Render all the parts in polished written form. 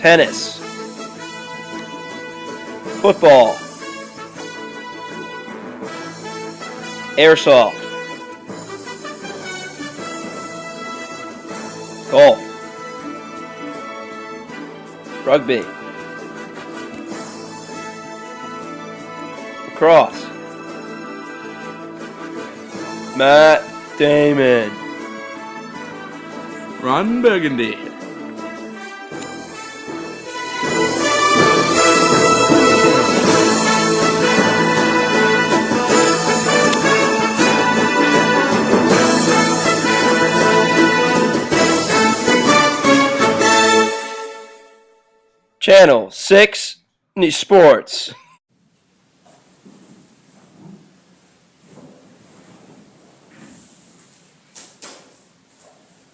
tennis, football, airsoft, golf, rugby, lacrosse. Matt Damon. Ron Burgundy. Channel 6 Sports.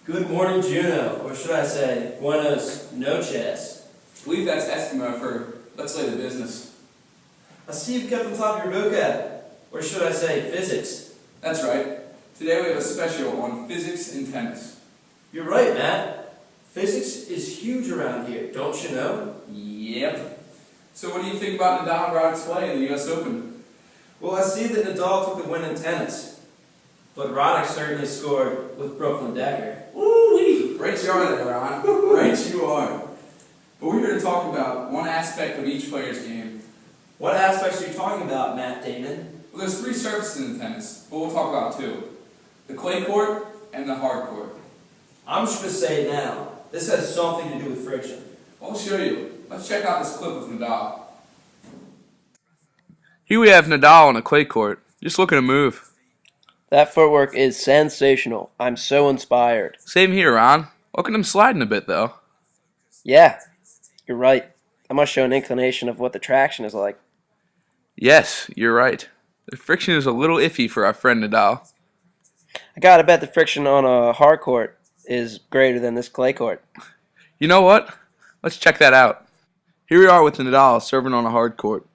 Good morning, Juno, or should I say, buenos noches. I believe that's Eskimo for let's lay the business. I see you've kept on top of your vocab, or should I say, physics. That's right. Today we have a special on physics and tennis. You're right, Matt. Physics is huge around here, don't you know? Yep. So what do you think about Nadal and Roddick's play in the U.S. Open? Well, I see that Nadal took the win in tennis, but Roddick certainly scored with Brooklyn Decker. Woo-wee! Right you are there, Ron. Right you are. But we're here to talk about one aspect of each player's game. What aspects are you talking about, Matt Damon? Well, there's 3 surfaces in tennis, but we'll talk about 2. The clay court and the hard court. I'm just going to say it now. This has something to do with friction. Well, I'll show you. Let's check out this clip of Nadal. Here we have Nadal on a clay court. Just looking to move. That footwork is sensational. I'm so inspired. Same here, Ron. Look at him sliding a bit, though. Yeah, you're right. I must show an inclination of what the traction is like. Yes, you're right. The friction is a little iffy for our friend Nadal. I gotta bet the friction on a hard court is greater than this clay court. You know what? Let's check that out. Here we are with Nadal serving on a hard court.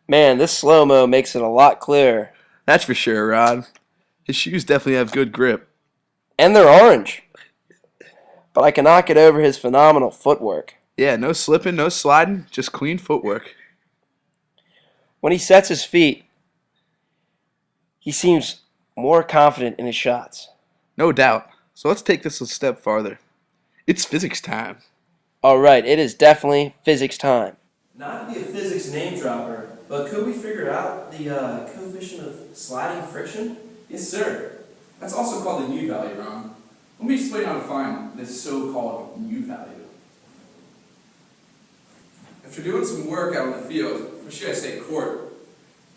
Man, this slow-mo makes it a lot clearer. That's for sure, Rod. His shoes definitely have good grip. And they're orange. But I cannot get over his phenomenal footwork. Yeah, no slipping, no sliding, just clean footwork. When he sets his feet, he seems more confident in his shots. No doubt. So let's take this a step farther. It's physics time. All right, it is definitely physics time. Not to be a physics name dropper, but could we figure out the coefficient of sliding friction? Yes, sir. That's also called the nu value, Ron. Let me explain how to find this so-called nu value. After doing some work out in the field, or should I say court,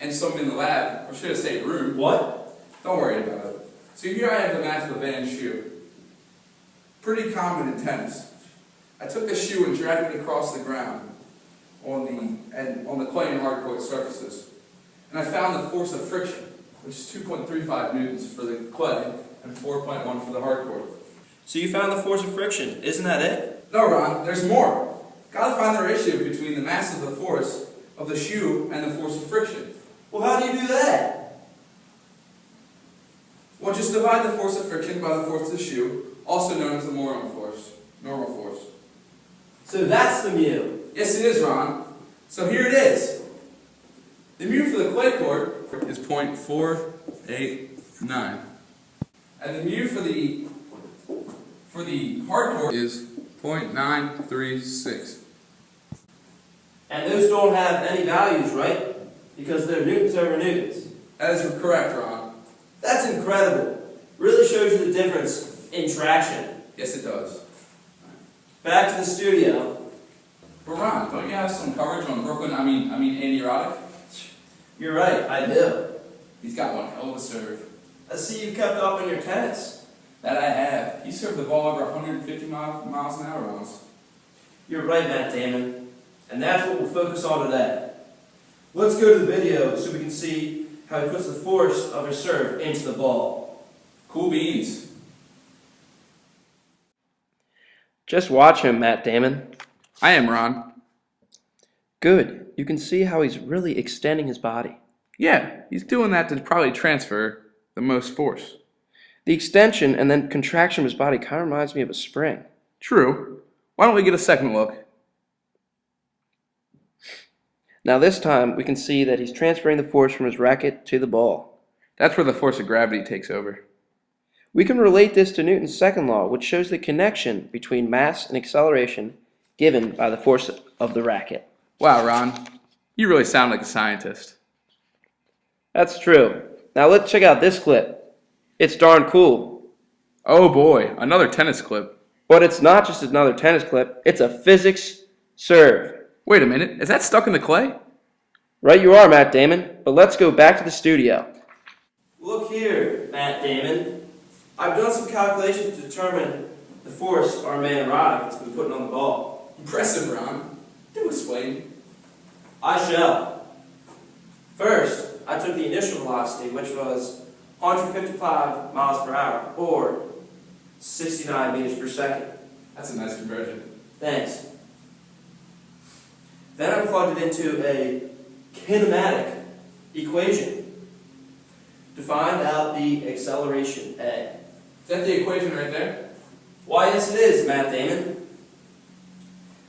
and some in the lab, or should I say room. What? Don't worry about it. So here I have the math of a Vans shoe. Pretty common in tennis. I took the shoe and dragged it across the ground on the clay and hard court surfaces. And I found the force of friction, which is 2.35 newtons for the clay and 4.1 for the hard court. So you found the force of friction. Isn't that it? No, Ron, there's more. Gotta find the ratio between the mass of the force of the shoe and the force of friction. Well, how do you do that? Well, just divide the force of friction by the force of the shoe, also known as the Normal force. So that's the mu. Yes, it is, Ron. So here it is. The mu for the clay court is 0.489. And the mu for the hard court is 0.936. And those don't have any values, right? Because they're newtons over newtons. That is correct, Ron. That's incredible. Really shows you the difference in traction. Yes, it does. Back to the studio. But Ron, don't you have some coverage on Brooklyn? I mean Andy Roddick? You're right, I do. He's got one hell of a serve. I see you kept up on your tennis. That I have. He served the ball over 150 miles an hour once. You're right, Matt Damon. And that's what we'll focus on today. Let's go to the video so we can see how he puts the force of his serve into the ball. Cool beans. Just watch him, Matt Damon. I am, Ron. Good. You can see how he's really extending his body. Yeah, he's doing that to probably transfer the most force. The extension and then contraction of his body kind of reminds me of a spring. True. Why don't we get a second look? Now this time we can see that he's transferring the force from his racket to the ball. That's where the force of gravity takes over. We can relate this to Newton's second law, which shows the connection between mass and acceleration given by the force of the racket. Wow, Ron, you really sound like a scientist. That's true. Now let's check out this clip. It's darn cool. Oh boy, another tennis clip. But it's not just another tennis clip, it's a physics serve. Wait a minute, is that stuck in the clay? Right you are, Matt Damon, but let's go back to the studio. Look here, Matt Damon. I've done some calculations to determine the force our man Roddick has been putting on the ball. Impressive, Ron. Do explain. I shall. First, I took the initial velocity, which was 155 miles per hour, or 69 meters per second. That's a nice conversion. Thanks. Then I plugged it into a kinematic equation to find out the acceleration A. Is that the equation right there? Why, yes it is, Matt Damon.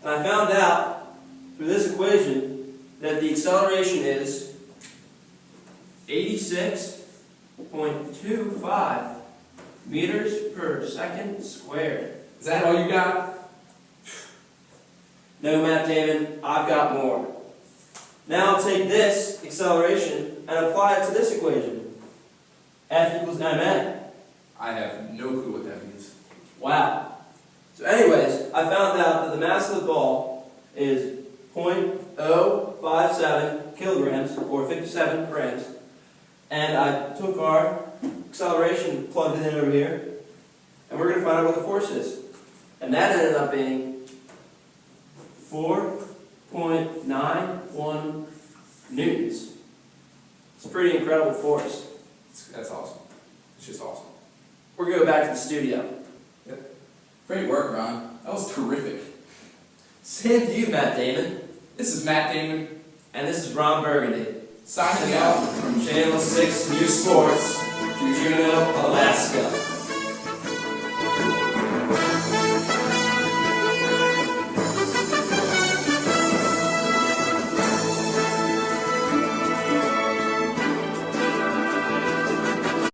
And I found out through this equation that the acceleration is 86.25 meters per second squared. Is that all you got? No, Matt Damon, I've got more. Now I'll take this acceleration and apply it to this equation. F equals ma. I have no clue what that means. Wow. So anyways, I found out that the mass of the ball is 0.057 kilograms, or 57 grams. And I took our acceleration, plugged it in over here, and we're going to find out what the force is. And that ended up being 4.91 newtons. It's a pretty incredible force. That's awesome. It's just awesome. We're going to go back to the studio. Yep. Great work, Ron. That was terrific. Same to you, Matt Damon. This is Matt Damon. And this is Ron Burgundy. Signing out from Channel 6 News Sports, Juneau, Alaska.